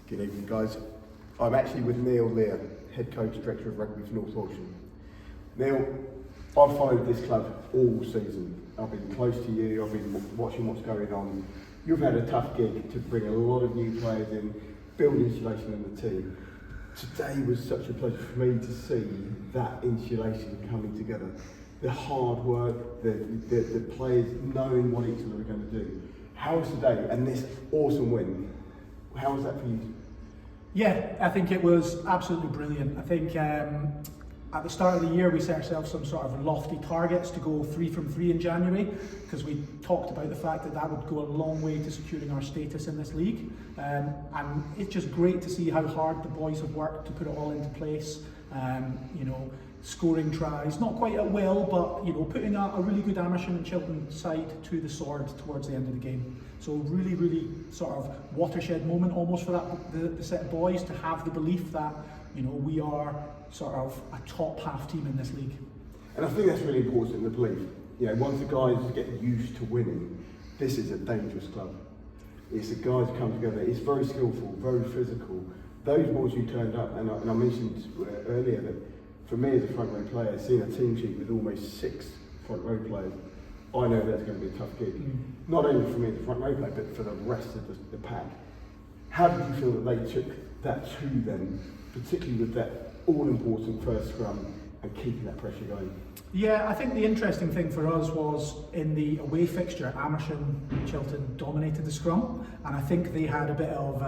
Good evening, guys. I'm actually with Niall Lear, Head Coach, Director of Rugby for North Walsham. Neil, I've followed this club all season. I've been close to you, I've been watching what's going on. You've had a tough gig to bring a lot of new players in, build insulation in the team. Today was such a pleasure for me to see that insulation coming together. The hard work, the players knowing what each other are going to do. How was today and this awesome win? How was that for you? Yeah, I think it was absolutely brilliant. I think at the start of the year we set ourselves some sort of lofty targets to go 3 from 3 in January, because we talked about the fact that that would go a long way to securing our status in this league. And it's just great to see how hard the boys have worked to put it all into place. You know, scoring tries, not quite at will, but you know, putting a really good Amersham Chiltern side to the sword towards the end of the game. So really sort of watershed moment almost for the set of boys to have the belief that, you know, we are sort of a top half team in this league. And I think that's really important, the belief. You know, once the guys get used to winning, this is a dangerous club. It's the guys come together, it's very skillful, very physical. Those boys who turned up, and I mentioned earlier that for me as a front row player, seeing a team sheet with almost 6 front row players, I know that's going to be a tough gig. Not only for me as a front row player, but for the rest of the pack. How did you feel that they took that to them, particularly with that all-important first scrum and keeping that pressure going? Yeah, I think the interesting thing for us was in the away fixture, Amersham Chiltern dominated the scrum, and I think they had a bit of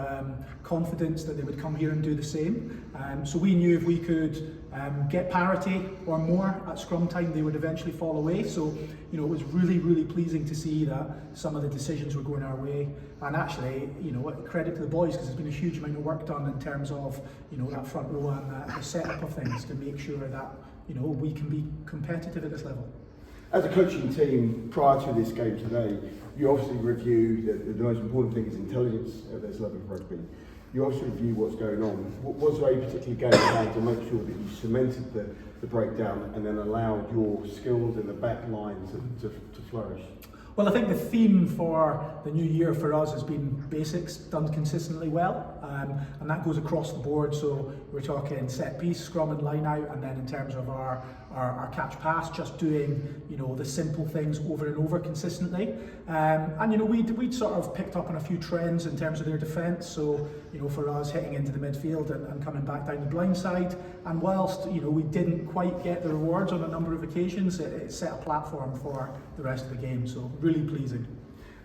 confidence that they would come here and do the same. So we knew if we could get parity or more at scrum time, they would eventually fall away. So, you know, it was really pleasing to see that some of the decisions were going our way. And actually, you know, credit to the boys, because there's been a huge amount of work done in terms of, you know, that front row and the setup of things to make sure that, you know, we can be competitive at this level. As a coaching team, prior to this game today, you obviously review the most important thing is intelligence at this level of rugby. You obviously review what's going on. Was there a particular game plan to make sure that you cemented the breakdown and then allowed your skills in the back line to flourish? Well, I think the theme for the new year for us has been basics done consistently well, and that goes across the board. So we're talking set piece, scrum and line out, and then in terms of our catch pass, just doing, you know, the simple things over and over consistently. And you know, we'd sort of picked up on a few trends in terms of their defence. So, you know, for us hitting into the midfield and coming back down the blind side, and whilst, you know, we didn't quite get the rewards on a number of occasions, it set a platform for the rest of the game. So really pleasing.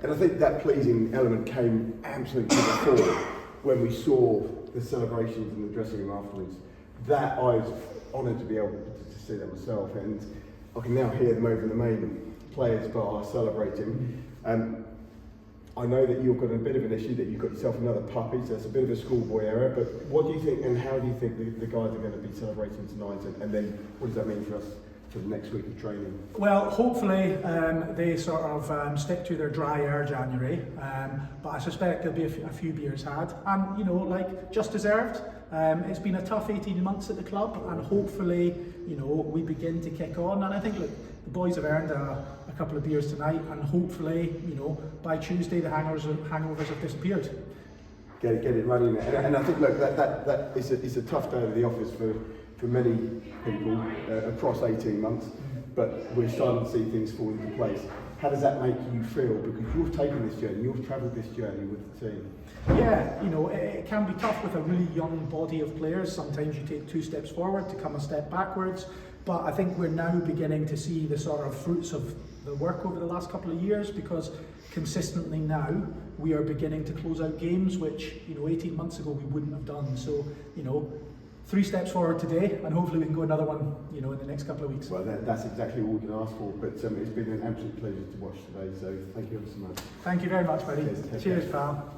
And I think that pleasing element came absolutely to the fore when we saw the celebrations in the dressing room afterwards. That I was honoured to be able to see that myself, and I can now hear them over the main players' bar celebrating. I know that you've got a bit of an issue that you've got yourself another puppy, so it's a bit of a schoolboy error, but what do you think and how do you think the guys are going to be celebrating tonight, and then what does that mean for us for the next week of training? Well, hopefully they sort of stick to their dry air January, but I suspect there'll be a few beers had, and you know, like, just deserved. It's been a tough 18 months at the club, and hopefully, you know, we begin to kick on. And I think, look, the boys have earned a couple of beers tonight, and hopefully, you know, by Tuesday the hangovers have disappeared. Get it running, and I think, look, that is a tough day at the office for many people across 18 months, but we're starting to see things fall into place. How does that make you feel? Because you've taken this journey, you've travelled this journey with the team. Yeah, you know, it can be tough with a really young body of players. Sometimes you take 2 steps forward to come a step backwards, but I think we're now beginning to see the sort of fruits of the work over the last couple of years, because consistently now we are beginning to close out games which, you know, 18 months ago we wouldn't have done. So, you know, 3 steps forward today, and hopefully we can go another one, you know, in the next couple of weeks. Well, that's exactly all we can ask for, but it's been an absolute pleasure to watch today, so thank you ever so much. Thank you very much, buddy. Cheers, Cheers pal.